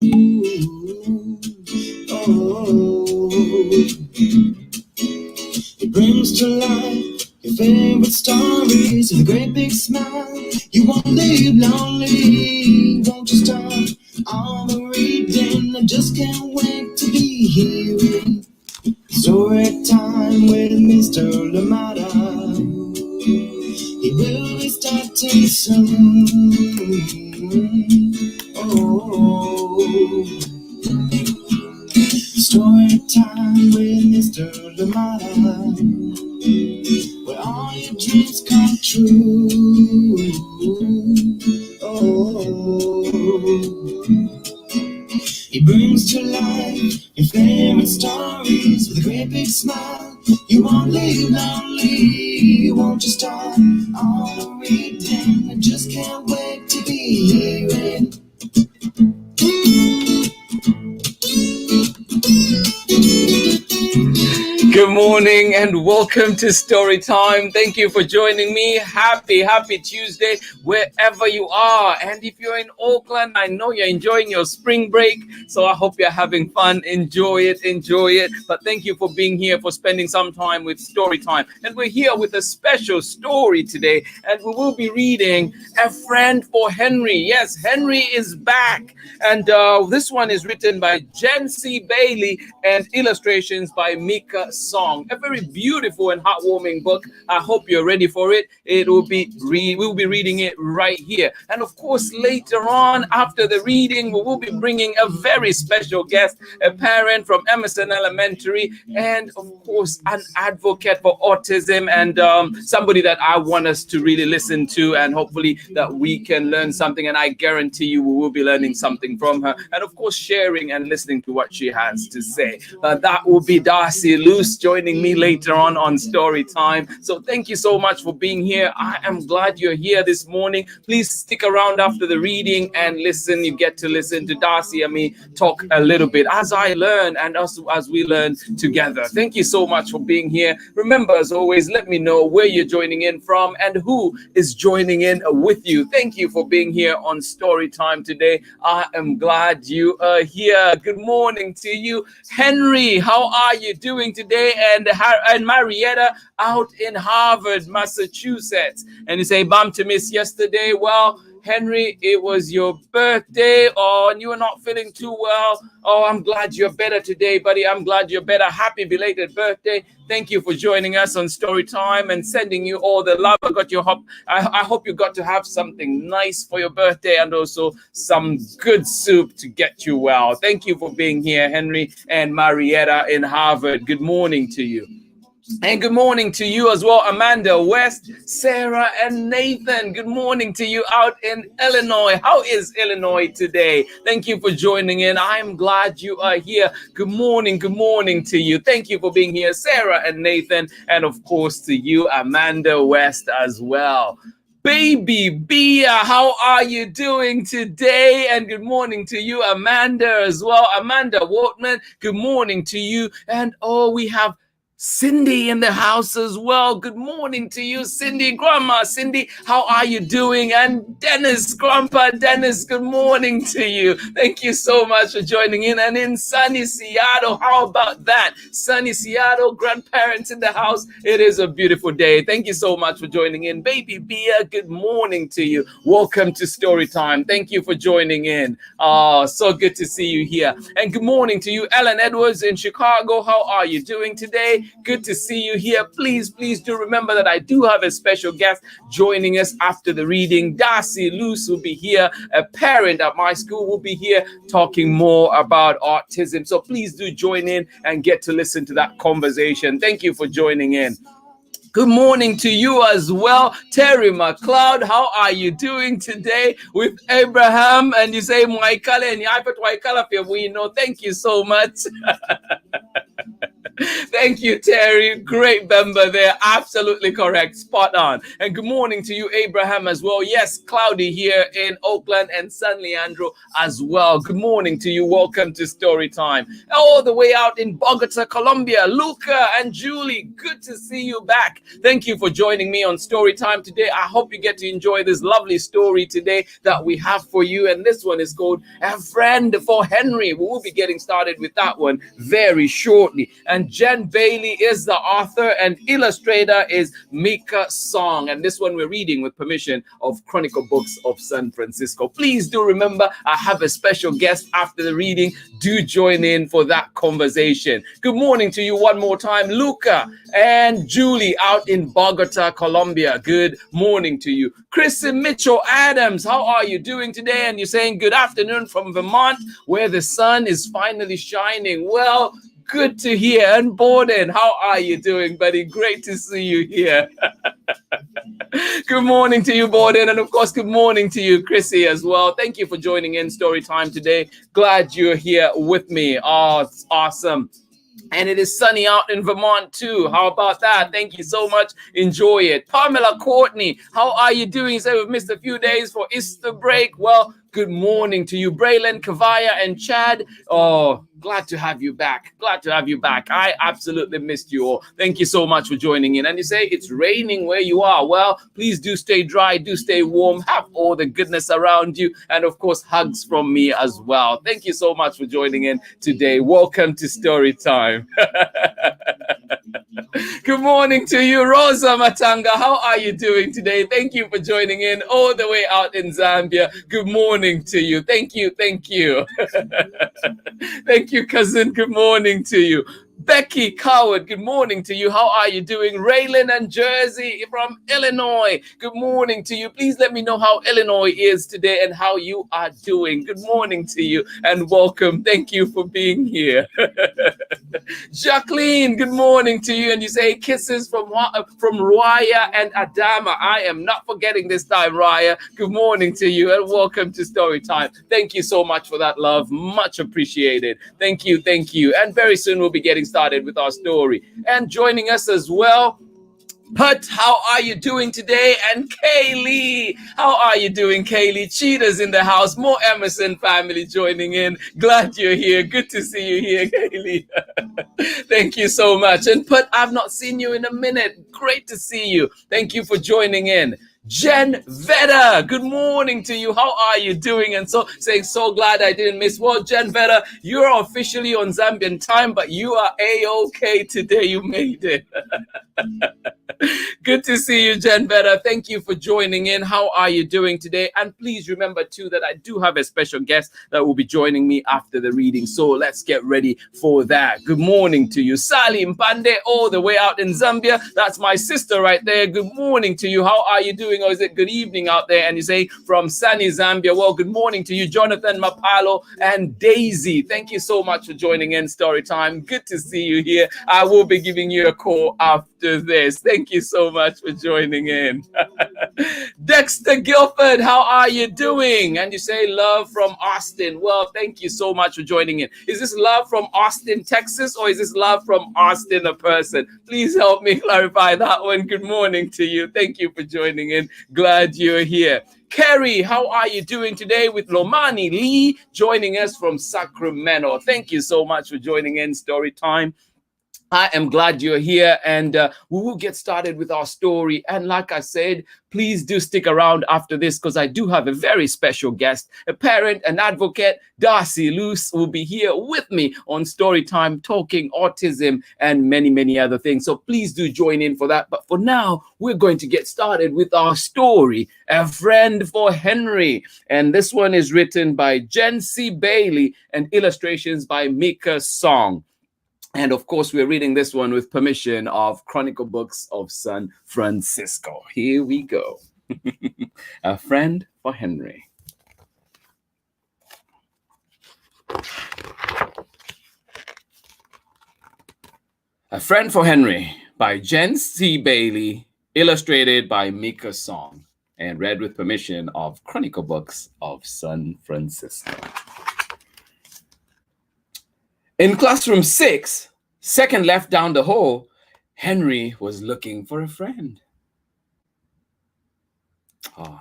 Oh, it brings to life your favorite stories with a great big smile. You won't live lonely, won't you start all the reading? I just can't wait to be here. Story time with Mr. Lamada. He will be starting soon. Oh, story time with Mr. Lamada, where all your dreams come true. Oh, he brings to life your favorite stories with a great big smile. You won't live lonely, won't you start all the reading? I just can't wait to be hearing. Good morning and welcome to Story Time. Thank you for joining me. Happy Tuesday, wherever you are. And if you're in Auckland, I know you're enjoying your spring break. So I hope you're having fun. Enjoy it. But thank you for being here, for spending some time with Story Time. And we're here with a special story today. And we will be reading A Friend for Henry. Yes, Henry is back. And this one is written by JENN Bailey and illustrations by MIKA. A very beautiful and heartwarming book. I hope you're ready for it. We'll be reading it right here. And of course, later on, after the reading, we will be bringing a very special guest, a parent from Emerson Elementary, and of course, an advocate for autism, and somebody that I want us to really listen to, and hopefully that we can learn something. And I guarantee you we will be learning something from her, and of course, sharing and listening to what she has to say. That will be Darcy joining me later on Story Time. So thank you so much for being here. I am glad you're here this morning. Please stick around after the reading and listen. You get to listen to Darcy and me talk a little bit as I learn and also as we learn together. Thank you so much for being here. Remember, as always, let me know where you're joining in from and who is joining in with you. Thank you for being here on Story Time today. I am glad you are here. Good morning to you. Henry, how are you doing today? And Marietta out in Harvard, Massachusetts. And you say, bum to miss yesterday. Well, Henry, it was your birthday, and you were not feeling too well. Oh, I'm glad you're better today, buddy. I'm glad you're better. Happy belated birthday. Thank you for joining us on Story Time and sending you all the love. I hope you got to have something nice for your birthday and also some good soup to get you well. Thank you for being here, Henry and Marietta in Harvard. Good morning to you. And good morning to you as well, Amanda, West, Sarah, and Nathan. Good morning to you out in Illinois. How is Illinois today? Thank you for joining in. I'm glad you are here. Good morning to you. Thank you for being here, Sarah and Nathan, and of course to you, Amanda West, as well. Baby Bia, how are you doing today? And good morning to you, Amanda, as well. Amanda Wortman, good morning to you. And we have Cindy in the house as well. Good morning to you, Cindy. Grandma Cindy, how are you doing? And Dennis, Grandpa Dennis, good morning to you. Thank you so much for joining in. And in sunny Seattle, how about that? Sunny Seattle, grandparents in the house. It is a beautiful day. Thank you so much for joining in. Baby Bia, good morning to you. Welcome to Story Time. Thank you for joining in. So good to see you here. And good morning to you, Ellen Edwards in Chicago. How are you doing today? Good to see you here. Please do remember that I do have a special guest joining us after the reading. Darcy Luce will be here. A parent at my school will be here talking more about autism. So please do join in and get to listen to that conversation. Thank you for joining in. Good morning to you as well, Terry McLeod. How are you doing today with Abraham? And you say, Thank you so much. Thank you, Terry. Great member there. Absolutely correct. Spot on. And good morning to you, Abraham, as well. Yes, cloudy here in Oakland, and San Leandro as well. Good morning to you. Welcome to Story Time. All the way out in Bogota, Colombia, Luca and Julie. Good to see you back. Thank you for joining me on Story Time today. I hope you get to enjoy this lovely story today that we have for you. And this one is called A Friend for Henry. We will be getting started with that one very shortly. And JENN Bailey is the author, and illustrator is MIKA Song. And this one we're reading with permission of Chronicle Books of San Francisco. Please do remember, I have a special guest after the reading. Do join in for that conversation. Good morning to you one more time, Luca and Julie out in Bogota, Colombia. Good morning to you. Chris and Mitchell Adams, how are you doing today? And you're saying good afternoon from Vermont, where the sun is finally shining. Well, good to hear. And Borden, how are you doing, buddy? Great to see you here. Good morning to you, Borden. And of course, good morning to you, Chrissy, as well. Thank you for joining in Story Time today. Glad you're here with me. Oh, it's awesome. And it is sunny out in Vermont too. How about that? Thank you so much. Enjoy it. Pamela Courtney, how are you doing? You say we've missed a few days for Easter break. Well, good morning to you. Braylon, Kavaya, and Chad. Oh, glad to have you back. Glad to have you back. I absolutely missed you all. Thank you so much for joining in. And you say it's raining where you are. Well, please do stay dry. Do stay warm. Have all the goodness around you. And of course, hugs from me as well. Thank you so much for joining in today. Welcome to Story Time. Good morning to you, Rosa Matanga. How are you doing today? Thank you for joining in all the way out in Zambia. Good morning to you. Thank you. Thank you. Thank you, cousin. Good morning to you. Becky Coward, good morning to you. How are you doing? Raylan and Jersey from Illinois, good morning to you. Please let me know how Illinois is today and how you are doing. Good morning to you and welcome. Thank you for being here. Jacqueline, good morning to you. And you say kisses from Raya and Adama. I am not forgetting this time, Raya. Good morning to you and welcome to Story Time. Thank you so much for that love. Much appreciated. Thank you. Thank you. And very soon we'll be getting started with our story. And joining us as well, Put, how are you doing today? And Kaylee, how are you doing, Kaylee? Cheetah's in the house. More Emerson family joining in. Glad you're here. Good to see you here, Kaylee. Thank you so much. And Put, I've not seen you in a minute. Great to see you. Thank you for joining in. Jen Veda, good morning to you. How are you doing? And so glad I didn't miss. Well, Jen Veda, you're officially on Zambian time, but you are A-OK today. You made it. Good to see you, Jen Veda. Thank you for joining in. How are you doing today? And please remember too that I do have a special guest that will be joining me after the reading. So let's get ready for that. Good morning to you. Sally Mpande, all the way out in Zambia. That's my sister right there. Good morning to you. How are you doing? Or is it good evening out there? And you say from sunny Zambia. Well, good morning to you, Jonathan Mapalo and Daisy. Thank you so much for joining in Story Time. Good to see you here. I will be giving you a call after this. Thank you so much for joining in. Dexter Guilford, how are you doing? And you say love from Austin. Well, thank you so much for joining in. Is this love from Austin, Texas, or is this love from Austin, a person? Please help me clarify that one. Good morning to you. Thank you for joining in. Glad you're here. Kerry, how are you doing today? With Lomani Lee joining us from Sacramento. Thank you so much for joining in Story Time. I am glad you're here, and we will get started with our story. And like I said, please do stick around after this because I do have a very special guest, a parent, an advocate. Darcy Luce will be here with me on Story Time, talking autism and many, many other things. So please do join in for that. But for now, we're going to get started with our story, A Friend for Henry. And this one is written by Jenn C. Bailey and illustrations by MIKA Song. And of course, we're reading this one with permission of Chronicle Books of San Francisco. Here we go. A Friend for Henry. A Friend for Henry by Jenn C. Bailey, illustrated by MIKA Song, and read with permission of Chronicle Books of San Francisco. In classroom 6, Second left down the hall, Henry was looking for a friend. Oh.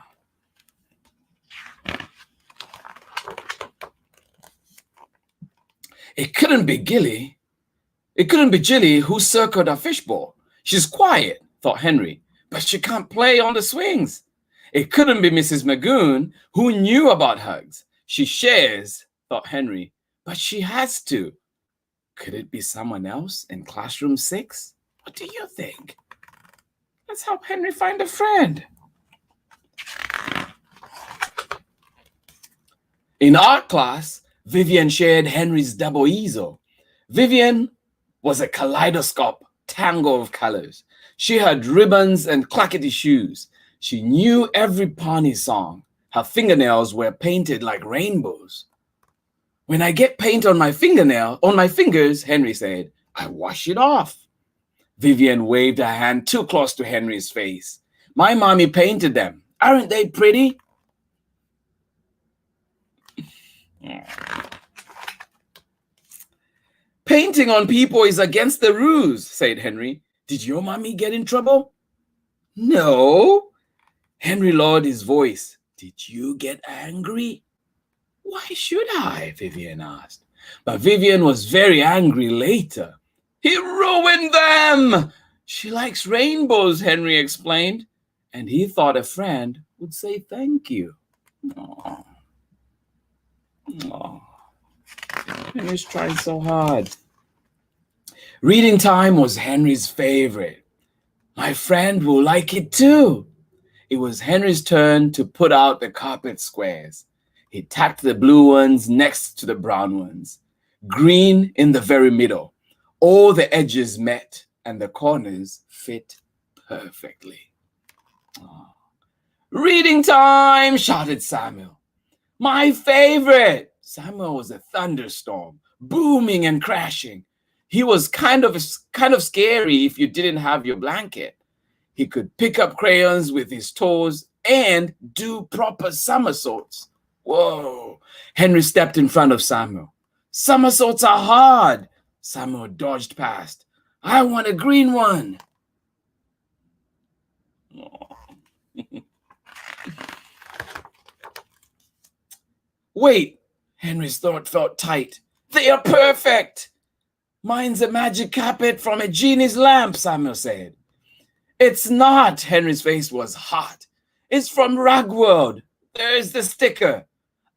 It couldn't be Gilly. It couldn't be Jilly who circled our fishbowl. She's quiet, thought Henry, but she can't play on the swings. It couldn't be Mrs. Magoon who knew about hugs. She shares, thought Henry, but she has to. Could it be someone else in classroom 6? What do you think? Let's help Henry find a friend. In art class, Vivian shared Henry's double easel. Vivian was a kaleidoscope tangle of colors. She had ribbons and clackety shoes. She knew every Pawnee song. Her fingernails were painted like rainbows. When I get paint on my fingers, Henry said, I wash it off. Vivian waved her hand too close to Henry's face. My mommy painted them. Aren't they pretty? Painting on people is against the rules, said Henry. Did your mommy get in trouble? No. Henry lowered his voice. Did you get angry? Why should I? Vivian asked. But Vivian was very angry later. He ruined them! She likes rainbows, Henry explained. And he thought a friend would say thank you. Aww. Aww. Henry's trying so hard. Reading time was Henry's favorite. My friend will like it too. It was Henry's turn to put out the carpet squares. He tacked the blue ones next to the brown ones. Green in the very middle. All the edges met and the corners fit perfectly. Oh. Reading time, shouted Samuel. My favorite. Samuel was a thunderstorm, booming and crashing. He was kind of scary if you didn't have your blanket. He could pick up crayons with his toes and do proper somersaults. Whoa! Henry stepped in front of Samuel. Somersaults are hard. Samuel dodged past. I want a green one. Wait, Henry's throat felt tight. They are perfect. Mine's a magic carpet from a genie's lamp, Samuel said. It's not. Henry's face was hot. It's from Rugworld. There's the sticker.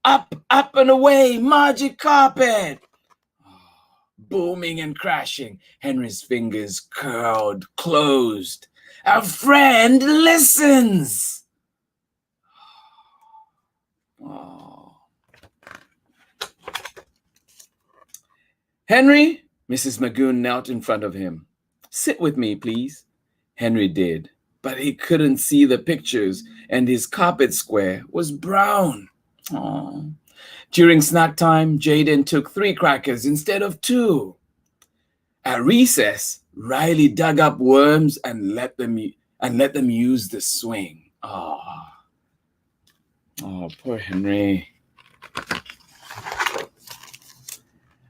Up, up and away, magic carpet. Booming and crashing, Henry's fingers curled, closed. Our friend listens. Oh. Henry, Mrs. Magoon knelt in front of him. Sit with me, please. Henry did, but he couldn't see the pictures, and his carpet square was brown. Oh. During snack time, Jaden took 3 crackers instead of 2. At recess, Riley dug up worms and let them use the swing. Oh, poor Henry.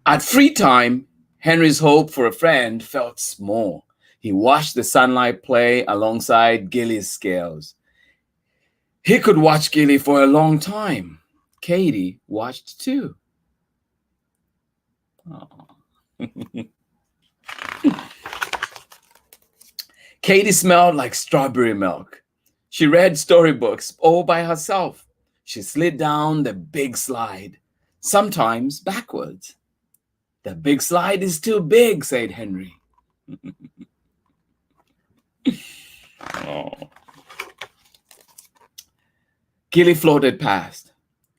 At free time, Henry's hope for a friend felt small. He watched the sunlight play alongside Gilly's scales. He could watch Gilly for a long time. Katie watched too. Katie smelled like strawberry milk. She read storybooks all by herself. She slid down the big slide, sometimes backwards. The big slide is too big, said Henry. Oh. Gilly floated past.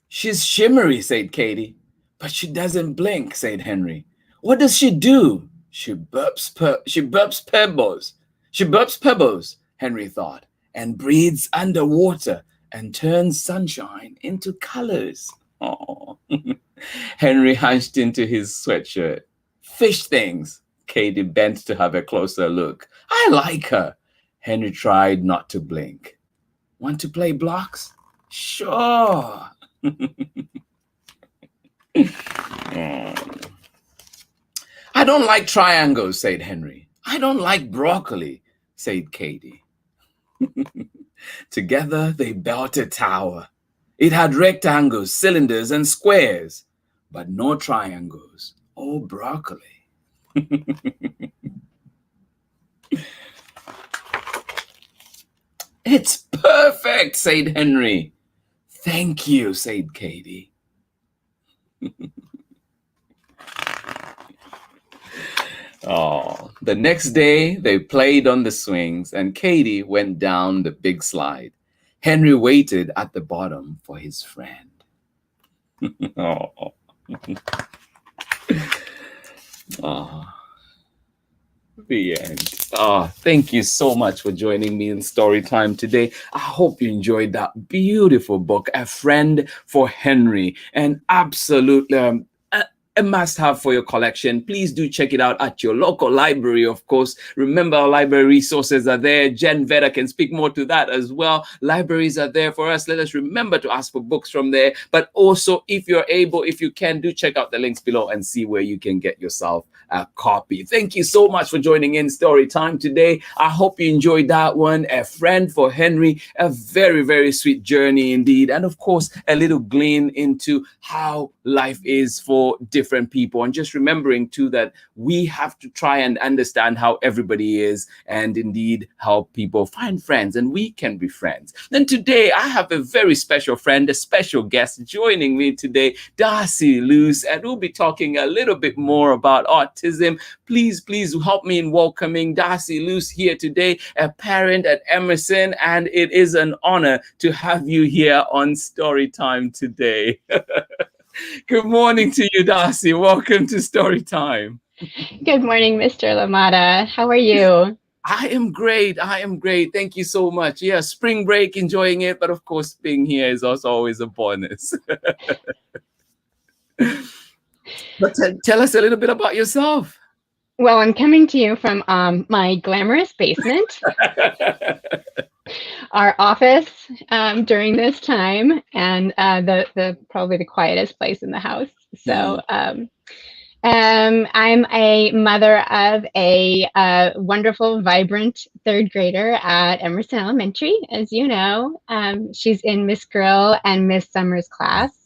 She's shimmery, said Katie. But she doesn't blink, said Henry. What does she do? She burps pebbles. She burps pebbles, Henry thought, and breathes underwater and turns sunshine into colors. Oh. Henry hunched into his sweatshirt. Fish things. Katie bent to have a closer look. I like her. Henry tried not to blink. Want to play blocks? Sure. I don't like triangles, said Henry. I don't like broccoli, said Katie. Together they built a tower. It had rectangles, cylinders, and squares, but no triangles or broccoli. It's perfect, said Henry. Thank you, said Katie. Oh, the next day they played on the swings and Katie went down the big slide. Henry waited at the bottom for his friend. Oh. Oh. The end. Oh, thank you so much for joining me in story time today. I hope you enjoyed that beautiful book, A Friend for Henry, and absolutely a must-have for your collection. Please do check it out at your local library, of course. Remember, our library resources are there. Jen Veda can speak more to that as well. Libraries are there for us. Let us remember to ask for books from there. But also, if you're able, if you can, do check out the links below and see where you can get yourself a copy. Thank you so much for joining in Story Time today. I hope you enjoyed that one. A Friend for Henry, a very, very sweet journey indeed. And of course, a little glean into how life is for different people. And just remembering too that we have to try and understand how everybody is and indeed help people find friends, and we can be friends. And today I have a very special friend, a special guest joining me today, Darcy Luce, and we'll be talking a little bit more about autism. Please help me in welcoming Darcy Luce here today, a parent at Emerson, and it is an honor to have you here on Story Time today. Good morning to you, Darcy. Welcome to Story Time. Good morning, Mr. Lamada. How are you? I am great. Thank you so much. Yeah, spring break, enjoying it. But of course, being here is also always a bonus. But tell us a little bit about yourself. Well, I'm coming to you from my glamorous basement, our office during this time, and the probably the quietest place in the house. So I'm a mother of a wonderful, vibrant third grader at Emerson Elementary. As you know, she's in Miss Grill and Miss Summers class.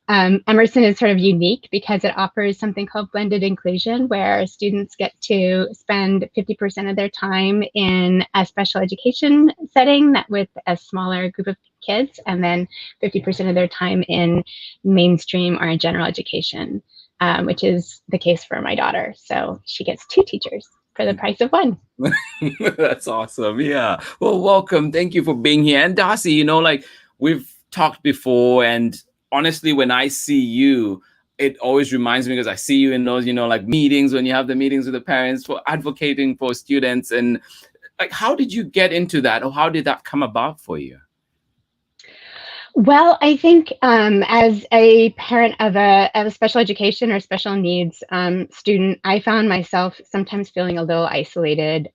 Emerson is sort of unique because it offers something called blended inclusion, where students get to spend 50% of their time in a special education setting that with a smaller group of kids, and then 50% of their time in mainstream or general education, which is the case for my daughter. So she gets 2 teachers for the price of 1. That's awesome. Yeah. Well, welcome. Thank you for being here. And Darcy, you know, like we've talked before, and honestly, when I see you, it always reminds me, because I see you in those, you know, like meetings, when you have the meetings with the parents for advocating for students. And like, how did you get into that, or how did that come about for you? Well, I think as a parent of a special education or special needs student, I found myself sometimes feeling a little isolated.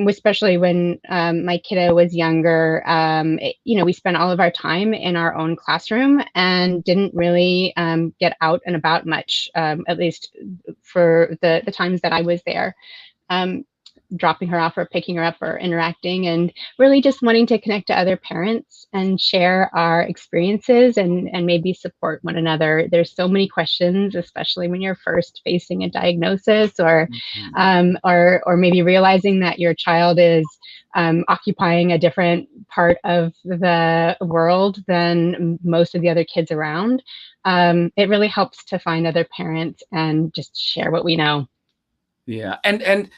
Especially when my kiddo was younger, we spent all of our time in our own classroom and didn't really get out and about much, at least for the times that I was there. Dropping her off or picking her up or interacting, and really just wanting to connect to other parents and share our experiences and maybe support one another. There's so many questions, especially when you're first facing a diagnosis or maybe realizing that your child is occupying a different part of the world than most of the other kids around. It really helps to find other parents and just share what we know. Yeah. And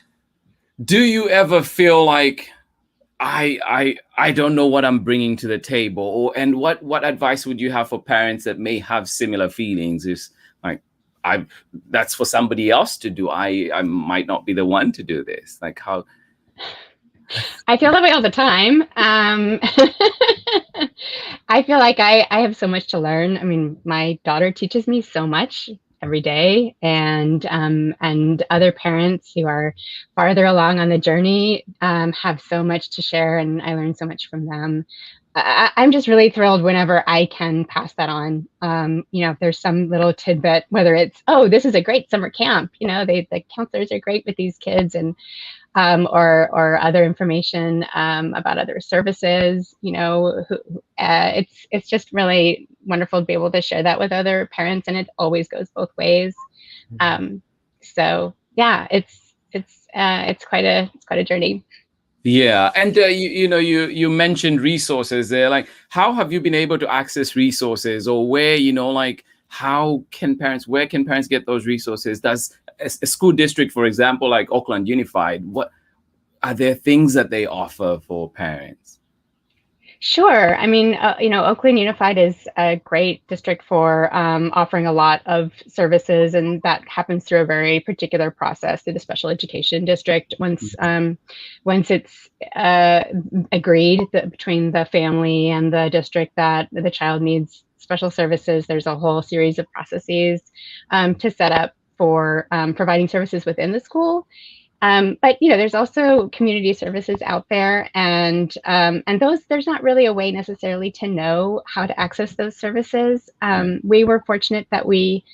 do you ever feel like I don't know what I'm bringing to the table, and what advice would you have for parents that may have similar feelings? Is like, that's for somebody else to do. I might not be the one to do this. Like, how? I feel that way all the time. I feel like I have so much to learn. I mean, my daughter teaches me so much every day, and other parents who are farther along on the journey have so much to share, and I learn so much from them. I'm just really thrilled whenever I can pass that on. If there's some little tidbit, whether it's, oh, this is a great summer camp, the counselors are great with these kids, and or other information about other services. It's just really wonderful to be able to share that with other parents, and it always goes both ways. So yeah, it's quite a journey. Yeah, and you mentioned resources there. Like, how have you been able to access resources, or where like where can parents get those resources? Does a school district, for example, like Auckland Unified, what are there things that they offer for parents? Sure. I mean, Oakland Unified is a great district for offering a lot of services, and that happens through a very particular process through the special education district. Once it's agreed between the family and the district that the child needs special services, there's a whole series of processes to set up for providing services within the school. But there's also community services out there, and those, there's not really a way necessarily to know how to access those services. We were fortunate that we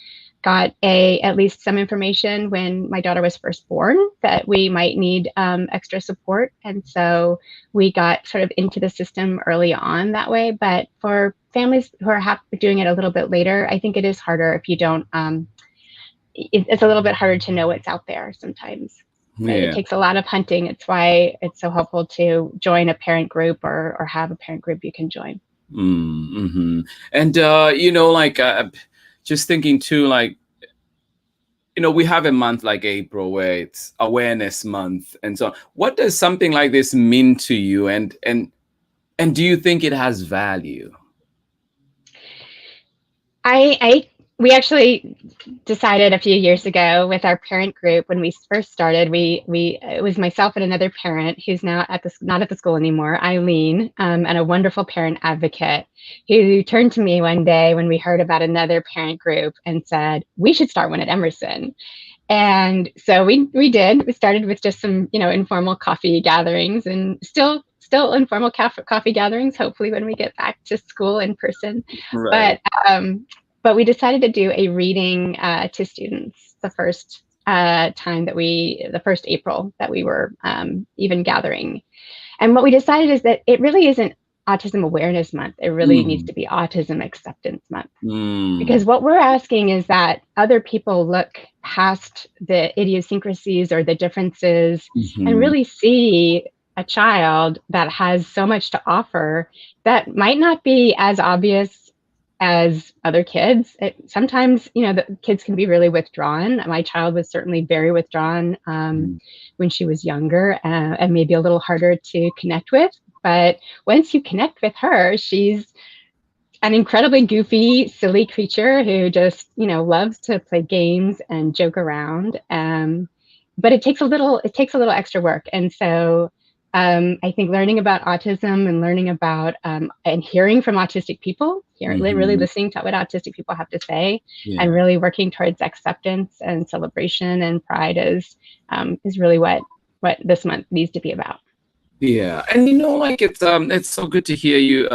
got at least some information when my daughter was first born that we might need extra support, and so we got sort of into the system early on that way. But for families who are doing it a little bit later, I think it is harder if you don't. It's a little bit harder to know what's out there sometimes. Yeah. It takes a lot of hunting. It's why it's so helpful to join a parent group or have a parent group you can join. Mm-hmm. And, just thinking too, like, we have a month like April where it's Awareness Month. And so what does something like this mean to you? And do you think it has value? We actually decided a few years ago with our parent group when we first started. It was myself and another parent who's now not at the school anymore, Eileen, and a wonderful parent advocate, who turned to me one day when we heard about another parent group and said, we should start one at Emerson. And so we did. We started with just some informal coffee gatherings, and still informal coffee gatherings, hopefully when we get back to school in person. Right. But we decided to do a reading to students the first April that we were even gathering. And what we decided is that it really isn't Autism Awareness Month. It really needs to be Autism Acceptance Month. Because what we're asking is that other people look past the idiosyncrasies or the differences and really see a child that has so much to offer that might not be as obvious as other kids. Sometimes, the kids can be really withdrawn. My child was certainly very withdrawn when she was younger, and maybe a little harder to connect with. But once you connect with her, she's an incredibly goofy, silly creature who just, loves to play games and joke around. But it takes a little extra work. And so I think learning about autism and learning about and hearing from autistic people, really listening to what autistic people have to say, and really working towards acceptance and celebration and pride is really what this month needs to be about. Yeah, and it's so good to hear you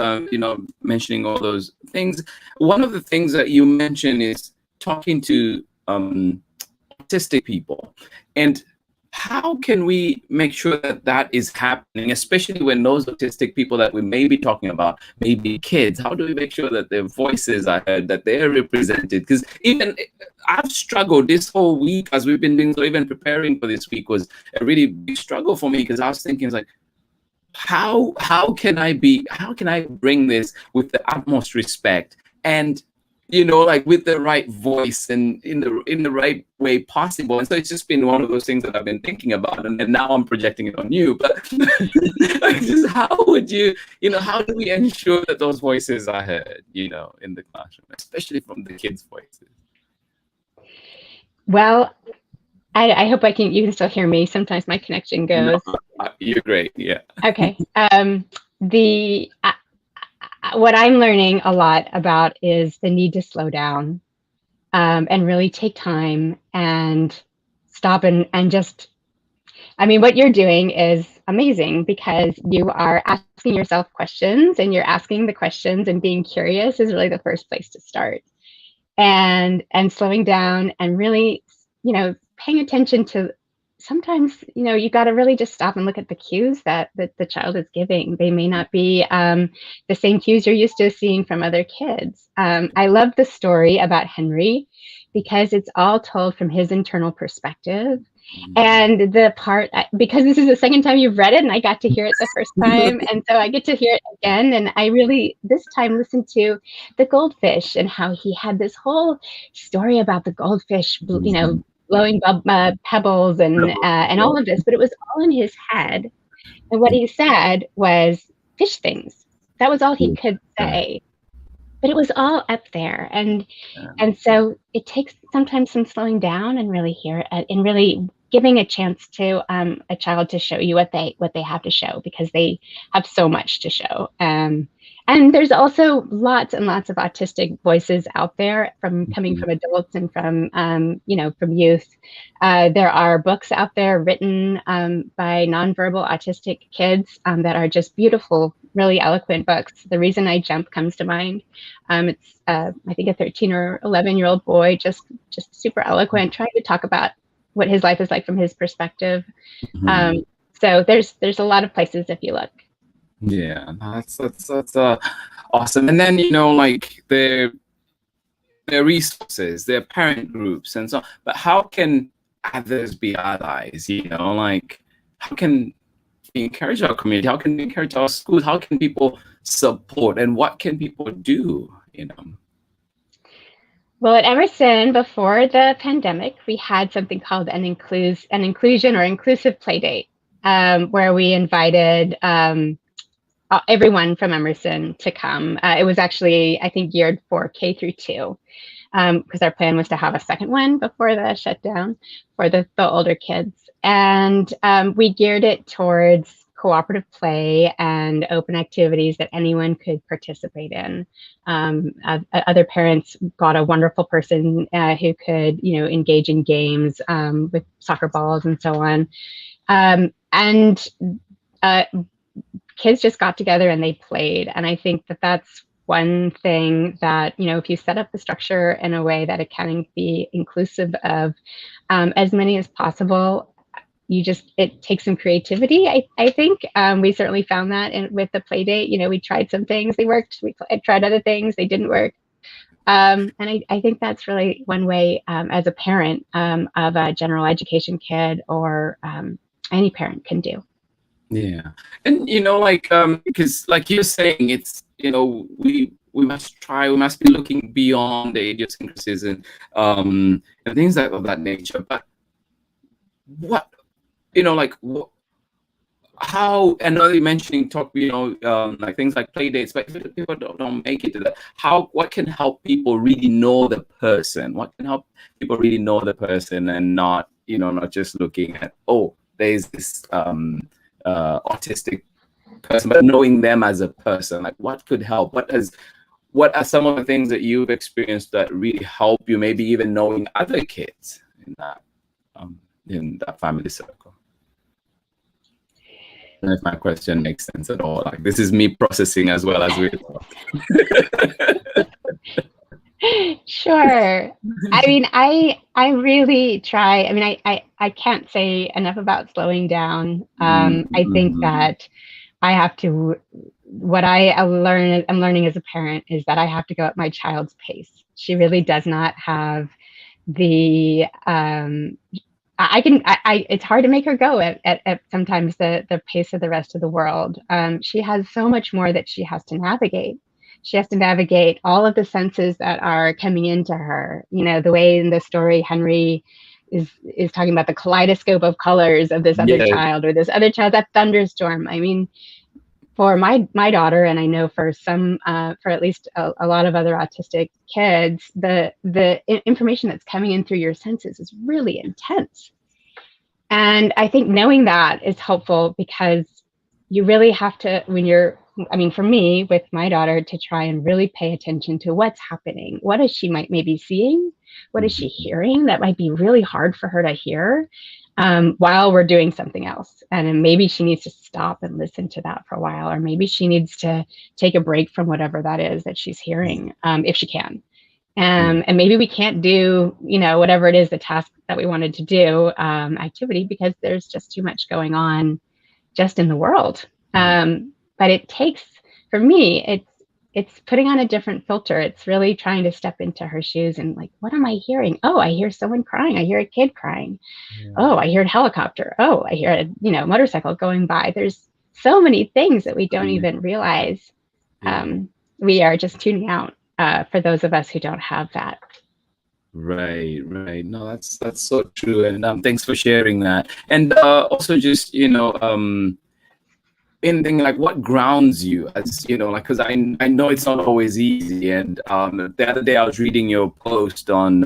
mentioning all those things. One of the things that you mentioned is talking to autistic people, and how can we make sure that is happening, especially when those autistic people that we may be talking about may be kids? How do we make sure that their voices are heard, that they're represented? Because even I've struggled this whole week as we've been doing, so even preparing for this week was a really big struggle for me, because I was thinking, like, how can I bring this with the utmost respect and with the right voice and in the right way possible. And so it's just been one of those things that I've been thinking about, and now I'm projecting it on you. But just how would how do we ensure that those voices are heard, in the classroom, especially from the kids' voices? Well, I hope you can still hear me. Sometimes my connection goes. No, you're great. Yeah. Okay. What I'm learning a lot about is the need to slow down and really take time and stop and just, what you're doing is amazing because you are asking yourself questions, and you're asking the questions, and being curious is really the first place to start. And slowing down and really, paying attention to, sometimes, you got to really just stop and look at the cues that the child is giving. They may not be the same cues you're used to seeing from other kids. I love the story about Henry because it's all told from his internal perspective. And the part, because this is the second time you've read it, and I got to hear it the first time, and so I get to hear it again, and I really, this time, listened to the goldfish and how he had this whole story about the goldfish, blowing pebbles and all of this, but it was all in his head. And what he said was fish things. That was all he could say. But it was all up there. And so it takes sometimes some slowing down and really and really giving a chance to a child to show you what they have to show, because they have so much to show. And there's also lots and lots of autistic voices out there, coming from adults and from from youth. There are books out there written by nonverbal autistic kids that are just beautiful, really eloquent books. The Reason I Jump comes to mind. It's I think a 13 or 11-year-old boy, just super eloquent, trying to talk about what his life is like from his perspective. So there's a lot of places if you look. Yeah, that's awesome. And then like the resources, their parent groups and so on. But how can others be allies? Like how can we encourage our community? How can we encourage our schools? How can people support, and what can people do? Well, at Emerson, before the pandemic, we had something called an inclusion or inclusive play date, where we invited everyone from Emerson to come. It was actually, I think, geared for K through 2, because our plan was to have a second one before the shutdown for the older kids. And we geared it towards cooperative play and open activities that anyone could participate in. Other parents got a wonderful person who could, engage in games with soccer balls and so on. And kids just got together and they played. And I think that that's one thing that, if you set up the structure in a way that it can be inclusive of as many as possible, it takes some creativity. I think we certainly found that with the play date. We tried some things, they worked. We tried other things, they didn't work. And I think that's really one way as a parent of a general education kid, or any parent, can do. Yeah. And like because like you're saying, it's we must be looking beyond the idiosyncrasies and things of that nature. But what how, I know you're mentioning like things like play dates, but if people don't make it to that, what can help people really know the person? What can help people really know the person, and not not just looking at, oh, there's this autistic person, but knowing them as a person? Like, what could help? What are some of the things that you've experienced that really help you, maybe even knowing other kids in that family circle? I don't know if my question makes sense at all. Like, this is me processing as well as we talk. Sure. I mean, I really try. I mean, I can't say enough about slowing down. I think that I have to, what I'm learning as a parent is that I have to go at my child's pace. She really does not have the, it's hard to make her go at sometimes the pace of the rest of the world. She has so much more that she has to navigate. She has to navigate all of the senses that are coming into her. The way in the story Henry is talking about the kaleidoscope of colors of this other child, or this other child, that thunderstorm. I mean, for my daughter, and I know for some, for at least a lot of other autistic kids, the information that's coming in through your senses is really intense. And I think knowing that is helpful, because you really have to, for me, with my daughter, to try and really pay attention to what's happening. What is she maybe seeing? What is she hearing that might be really hard for her to hear? while we're doing something else. And then maybe she needs to stop and listen to that for a while, or maybe she needs to take a break from whatever that is that she's hearing, if she can. And maybe we can't do, whatever it is, the task that we wanted to do, activity, because there's just too much going on just in the world. But it takes, for me, it's putting on a different filter. It's really trying to step into her shoes and like, what am I hearing? Oh, I hear someone crying. I hear a kid crying. Oh, I hear a helicopter. Oh, I hear a motorcycle going by. There's so many things that we don't even realize. We are just tuning out, for those of us who don't have that. Right. No, that's so true. And thanks for sharing that. And also just, anything like what grounds you, as like, because I know it's not always easy. And the other day I was reading your post on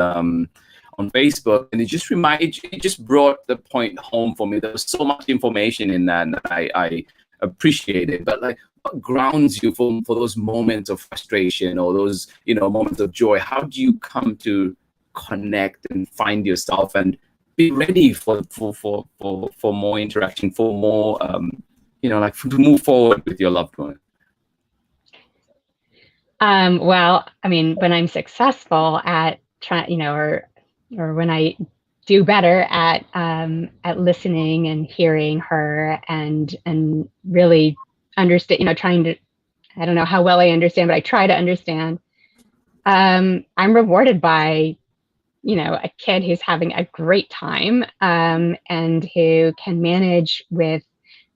Facebook, and it just brought the point home for me. There was so much information in that, and I appreciate it. But like, what grounds you for those moments of frustration or those moments of joy? How do you come to connect and find yourself and be ready for more interaction, for more like to move forward with your loved one? Well, I mean, when I'm successful at trying, or when I do better at listening and hearing her and really understand, trying to, I don't know how well I understand, but I try to understand. I'm rewarded by, a kid who's having a great time, and who can manage with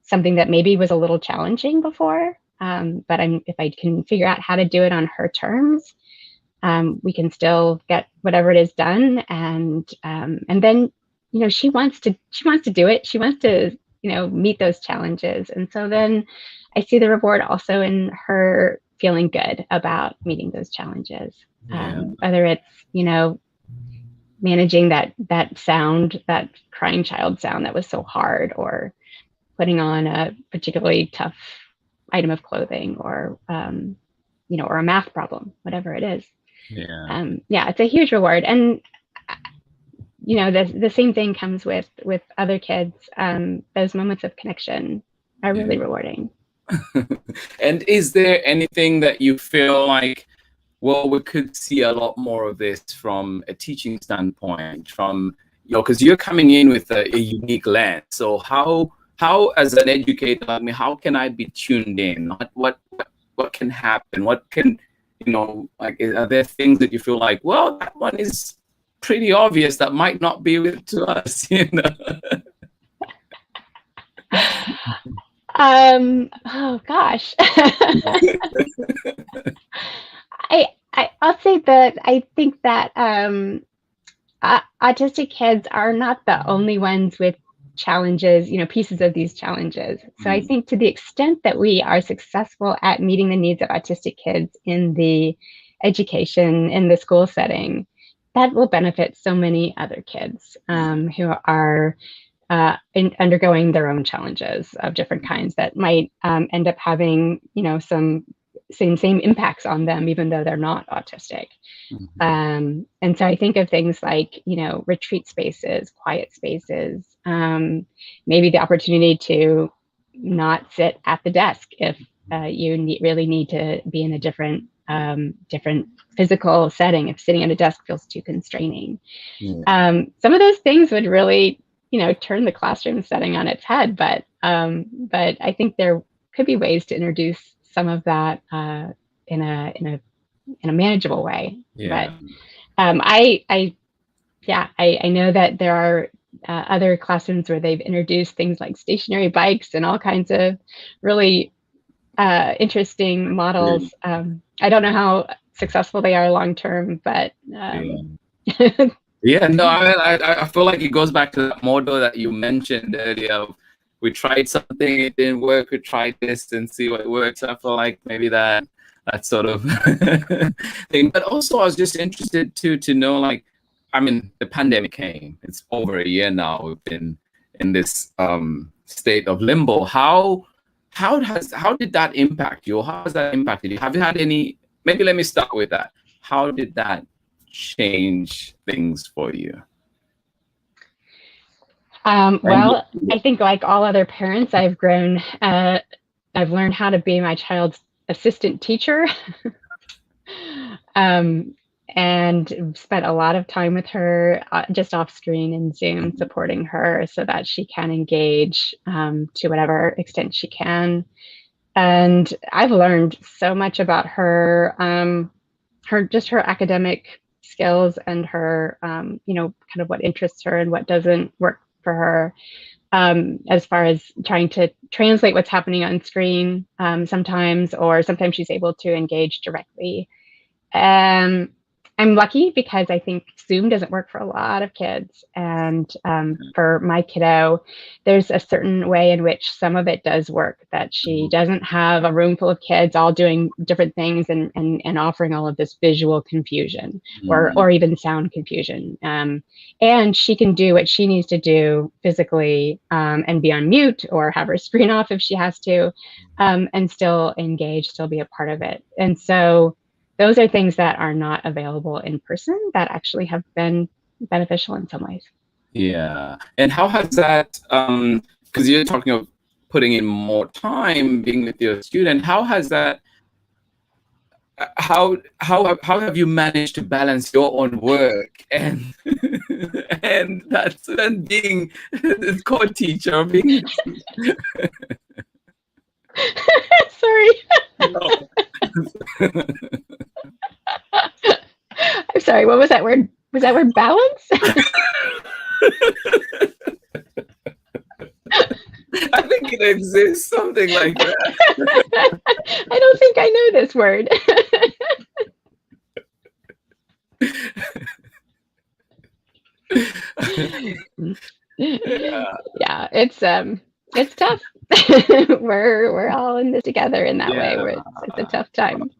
something that maybe was a little challenging before. But if I can figure out how to do it on her terms, we can still get whatever it is done. And then, she wants to do it. She wants to, meet those challenges. And so then I see the reward also in her feeling good about meeting those challenges. Whether it's, managing that sound, that crying child sound that was so hard, or putting on a particularly tough item of clothing, or or a math problem, whatever it is. It's a huge reward. And the same thing comes with other kids. Those moments of connection are really rewarding. And is there anything that you feel like, well, we could see a lot more of this from a teaching standpoint, from because you're coming in with a unique lens. So how as an educator, I mean, how can I be tuned in? What can happen? What can, like, are there things that you feel like, well, that one is pretty obvious that might not be to us, Oh gosh. I'll say that I think that autistic kids are not the only ones with challenges, pieces of these challenges. So I think to the extent that we are successful at meeting the needs of autistic kids in the education, in the school setting, that will benefit so many other kids who are undergoing their own challenges of different kinds that might end up having, some same impacts on them, even though they're not autistic. And so I think of things like, retreat spaces, quiet spaces, maybe the opportunity to not sit at the desk if you really need to be in a different physical setting, if sitting at a desk feels too constraining. Some of those things would really, turn the classroom setting on its head, but I think there could be ways to introduce some of that in a manageable way. But I know that there are other classrooms where they've introduced things like stationary bikes and all kinds of really interesting models. I don't know how successful they are long term, but no, I feel like it goes back to that model that you mentioned earlier. We tried something, it didn't work. We tried this and see what works. I feel like maybe that sort of thing. But also, I was just interested to know, like, I mean, the pandemic came. It's over a year now. We've been in this state of limbo. How did that impact you? How has that impacted you? Have you had any? Maybe let me start with that. How did that change things for you? And Well, I think like all other parents, I've grown, I've learned how to be my child's assistant teacher. um, and spent a lot of time with her just off screen and Zoom, supporting her so that she can engage to whatever extent she can. And I've learned so much about her, her academic skills and her, kind of what interests her and what doesn't work for her. As far as trying to translate what's happening on screen sometimes, or sometimes she's able to engage directly. Um, I'm lucky because I think Zoom doesn't work for a lot of kids. And for my kiddo, there's a certain way in which some of it does work, that she doesn't have a room full of kids all doing different things and offering all of this visual confusion or even sound confusion. And she can do what she needs to do physically and be on mute or have her screen off if she has to, and still engage, still be a part of it. And so those are things that are not available in person that actually have been beneficial in some ways. Yeah. And how has that, because you're talking of putting in more time being with your student, how has that, how have you managed to balance your own work and and that's then being the co-teacher, being Sorry. no. I'm sorry, what was that word? Was that word balance? I think it exists, something like that. I don't think I know this word. Yeah, it's tough. We're all in this together in that way. It's a tough time.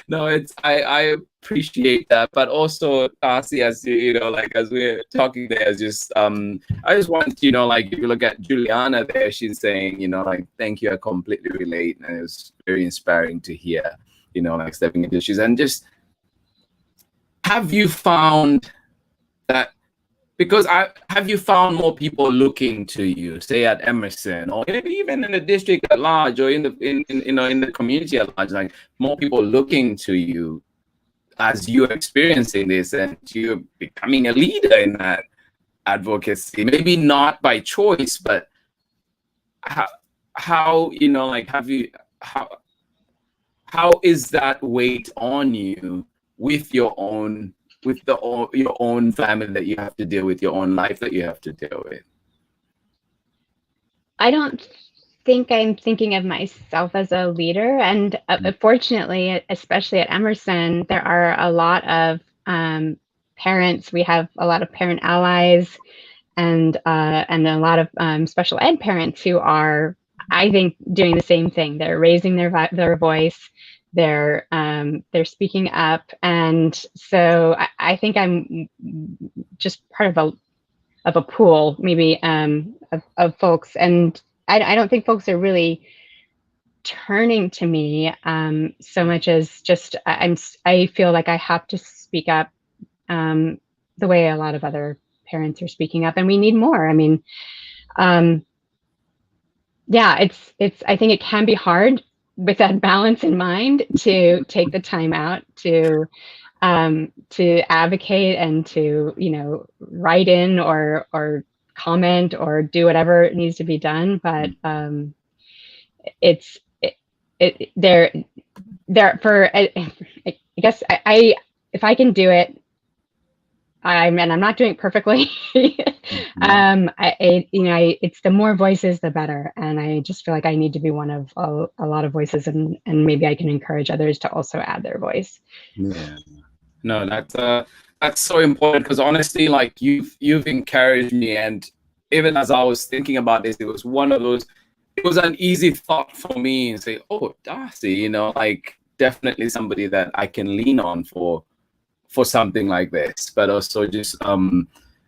No, it's I appreciate that, but also Darcy, as like as we're talking there, just I just want like if you look at Juliana there, she's saying like thank you, I completely relate, and it was very inspiring to hear like stepping into shoes. And just have you found that, because have you found more people looking to you, say at Emerson, or maybe even in the district at large, or in the community at large, like more people looking to you as you're experiencing this and you're becoming a leader in that advocacy? Maybe not by choice, but how like how is that weight on you with your own your own family that you have to deal with, your own life that you have to deal with? I don't think I'm thinking of myself as a leader. And fortunately, especially at Emerson, there are a lot of parents. We have a lot of parent allies and a lot of special ed parents who are, I think, doing the same thing. They're raising their voice. They're speaking up, and so I think I'm just part of a pool, maybe, of folks, and I don't think folks are really turning to me so much as just I feel like I have to speak up the way a lot of other parents are speaking up, and we need more. I mean, yeah, it's I think it can be hard with that balance in mind to take the time out to advocate and to write in or comment or do whatever needs to be done. But there for I guess I if I can do it, I'm not doing it perfectly. It's the more voices, the better. And I just feel like I need to be one of a lot of voices, and maybe I can encourage others to also add their voice. Yeah, no, that's so important, because honestly, like you've encouraged me, and even as I was thinking about this, it was one of those. It was an easy thought for me and say, oh, Darcy, like definitely somebody that I can lean on for something like this, but also just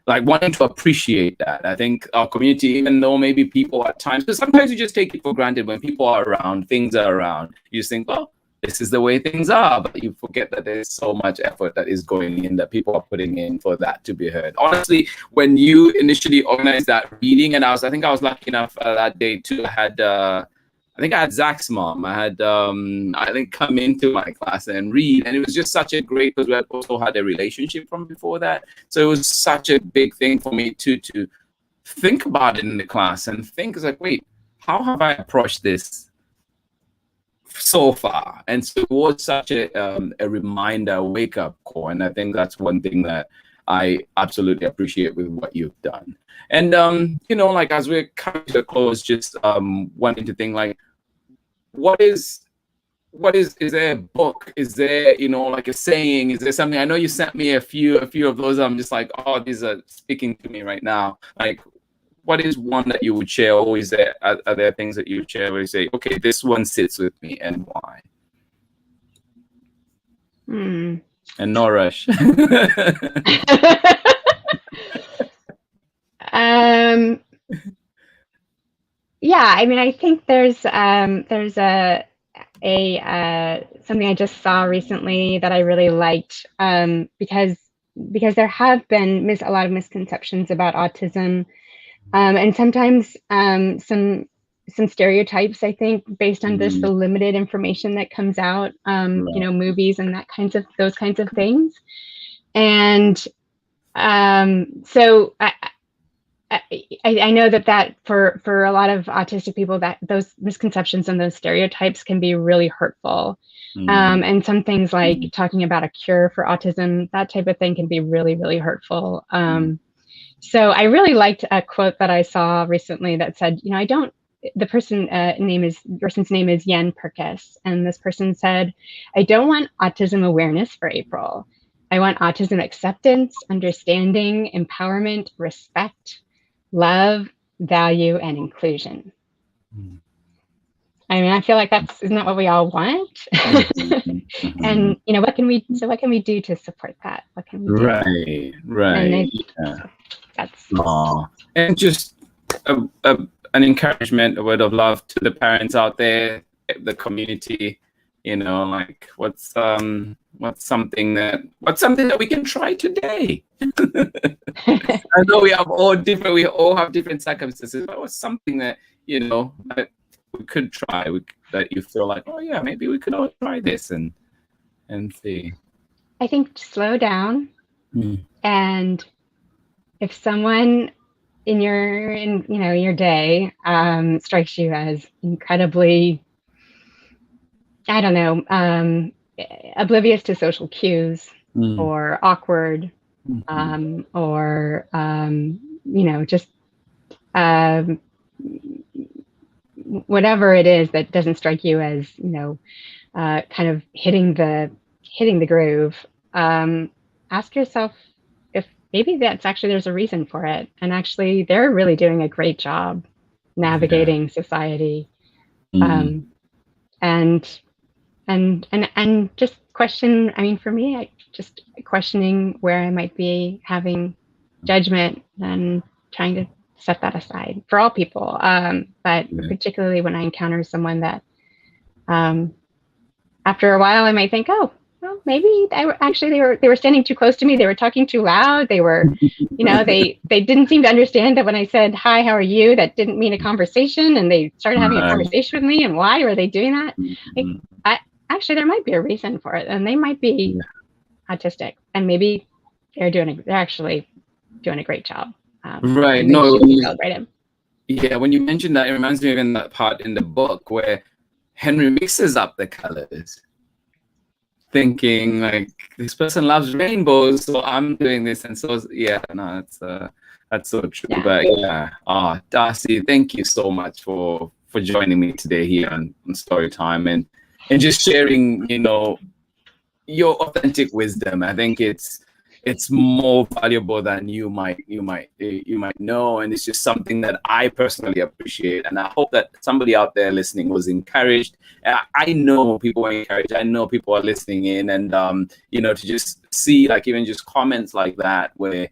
like wanting to appreciate that. I think our community, even though maybe people at times, because sometimes you just take it for granted when people are around, things are around, you just think, well, this is the way things are, but you forget that there's so much effort that is going in, that people are putting in for that to be heard. Honestly, when you initially organized that reading, and I think I was lucky enough that day too. I think I had Zach's mom. I had I think come into my class and read, and it was just such a great, because we had also had a relationship from before that. So it was such a big thing for me to think about it in the class and think, it's like, wait, how have I approached this so far? And so it was such a reminder, a wake-up call, and I think that's one thing that I absolutely appreciate with what you've done. And you know, like, as we're coming to a close, just wanting to think, like, is there a book, is there, you know, like a saying, is there something? I know you sent me a few of those. I'm just like, oh, these are speaking to me right now. Like, what is one that you would share? Or is there, are there things that you would share where you say, okay, this one sits with me, and why? And no rush. Yeah, I mean, I think there's a something I just saw recently that I really liked, because there have been a lot of misconceptions about autism, and sometimes some stereotypes, I think, based on just the limited information that comes out, you know, movies and those kinds of things. And so I know that for a lot of autistic people, that those misconceptions and those stereotypes can be really hurtful. And some things like talking about a cure for autism, that type of thing, can be really, really hurtful. So I really liked a quote that I saw recently that said, you know, the person's name is JENN, and this person said, I don't want autism awareness for April. I want autism acceptance, understanding, empowerment, respect, love, value, and inclusion. I mean, I feel like isn't that what we all want? And, you know, what can we do to support that? What can we do? Right. So that's and just an encouragement, a word of love to the parents out there, the community. You know, like, what's something that we can try today? I know we all have different circumstances, but what's something that, you know, that we could try, that you feel like, oh yeah, maybe we could all try this and see. I think slow down, and if someone in your day strikes you as incredibly, I don't know, oblivious to social cues, or awkward, or you know, just whatever it is that doesn't strike you as, you know, kind of hitting the groove, ask yourself if maybe there's a reason for it, and actually they're really doing a great job navigating society, and just question. I mean, for me, just questioning where I might be having judgment and trying to set that aside for all people. But particularly when I encounter someone that, after a while, I might think, oh, well, maybe they were standing too close to me. They were talking too loud. They were, you know, they didn't seem to understand that when I said, hi, how are you? That didn't mean a conversation. And they started having a conversation with me. And why were they doing that? Like, actually, there might be a reason for it, and they might be autistic, and maybe they're actually doing a great job. Right. No. Yeah. When you mentioned that, it reminds me of in that part in the book where Henry mixes up the colors, thinking like, this person loves rainbows, so I'm doing this, and so that's so true. Yeah. But yeah, Darcy, thank you so much for joining me today here on Storytime, and just sharing, you know, your authentic wisdom. I think it's more valuable than you might know, and it's just something that I personally appreciate, and I hope that somebody out there listening was encouraged. I know people are encouraged. I know people are listening in, and you know, to just see, like, even just comments like that where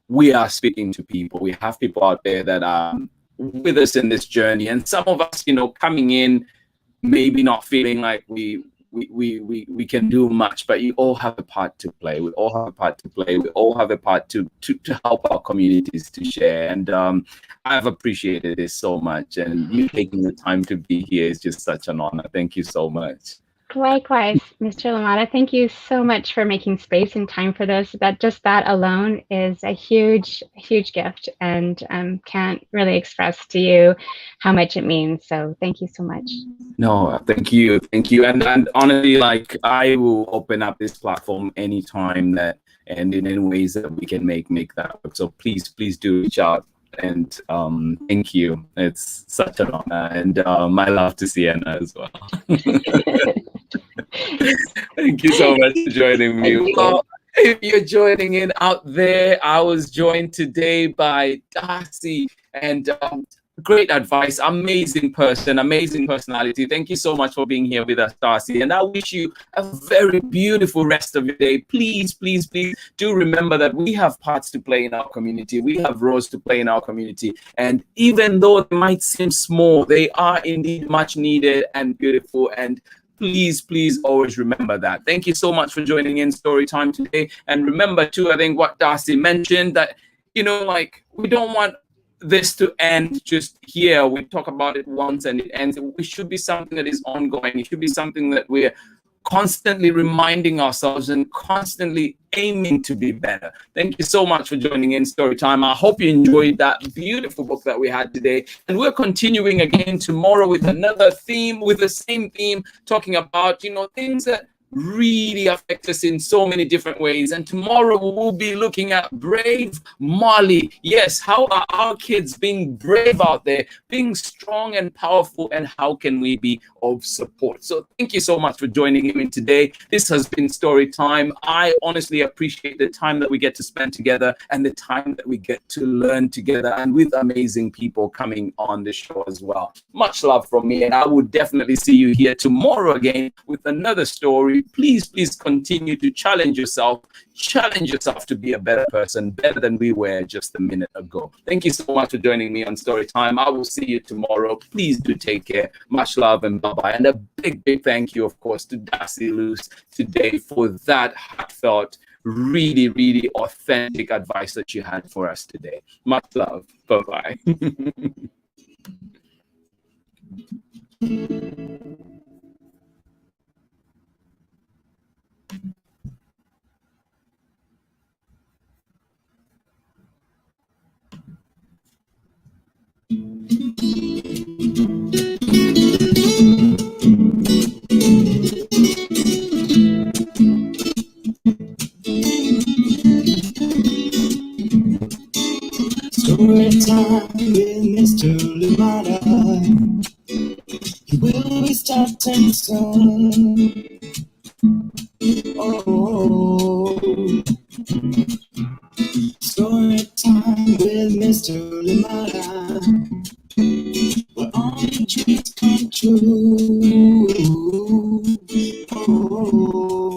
we are speaking to people. We have people out there that are with us in this journey, and some of us, you know, coming in maybe not feeling like we can do much, but you all have a part to play. We all have a part to play. We all have a part to help our communities to share. And I've appreciated this so much. And you taking the time to be here is just such an honor. Thank you so much. Likewise, Mr. Lamada, thank you so much for making space and time for this. That alone is a huge gift, and can't really express to you how much it means. So thank you so much. No, thank you. And honestly, like, I will open up this platform anytime that, and in any ways that we can make that work. So please do reach out. And thank you. It's such an honor, and my love to Sienna as well. Thank you so much for joining me. Well, if you're joining in out there, I was joined today by Darcy, and great advice, amazing person, amazing personality. Thank you so much for being here with us, Darcy. And I wish you a very beautiful rest of your day. Please do remember that we have parts to play in our community. We have roles to play in our community. And even though they might seem small, they are indeed much needed and beautiful. And please always remember that. Thank you so much for joining in Storytime today. And remember too, I think what Darcy mentioned, that, like, we don't want this to end just here. We talk about it once and it ends. It should be something that is ongoing. It should be something that we're constantly reminding ourselves and constantly aiming to be better. Thank you so much for joining in Storytime. I hope you enjoyed that beautiful book that we had today. And we're continuing again tomorrow with another theme, with the same theme, talking about, things that really affect us in so many different ways. And tomorrow we'll be looking at brave Molly. Yes, how are our kids being brave out there, being strong and powerful, and how can we be of support? So thank you so much for joining me today. This has been Storytime. I honestly appreciate the time that we get to spend together and the time that we get to learn together, and with amazing people coming on the show as well. Much love from me, and I will definitely see you here tomorrow again with another story. Please continue to challenge yourself to be a better person, better than we were just a minute ago. Thank you so much for joining me on Storytime. I will see you tomorrow. Please do take care. Much love and bye-bye. And a big thank you, of course, to Darcy Luce today for that heartfelt, really authentic advice that you had for us today. Much love. Bye-bye. Storytime with Mr. Lamada. He will be starting soon. Oh, Storytime with Mr. Lamada, where all your dreams come true. Oh,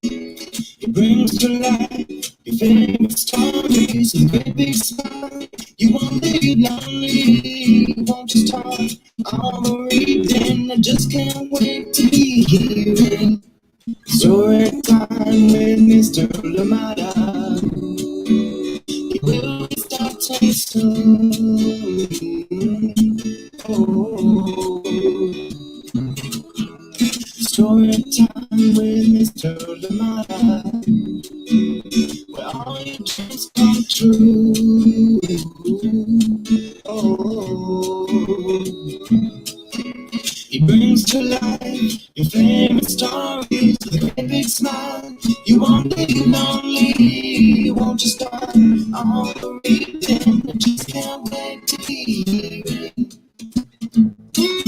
he brings to life your favorite stories and great big smile. You won't leave lonely, won't you start all the reading? I just can't wait to be hearing Storytime with Mr. Lamada. He will be starting soon. Oh, Storytime with Mr. Lamada, where all your dreams come true. Oh, he brings to life your favorite stories with a great big smile. You won't leave lonely, won't you start all the reading? I just can't wait to be here.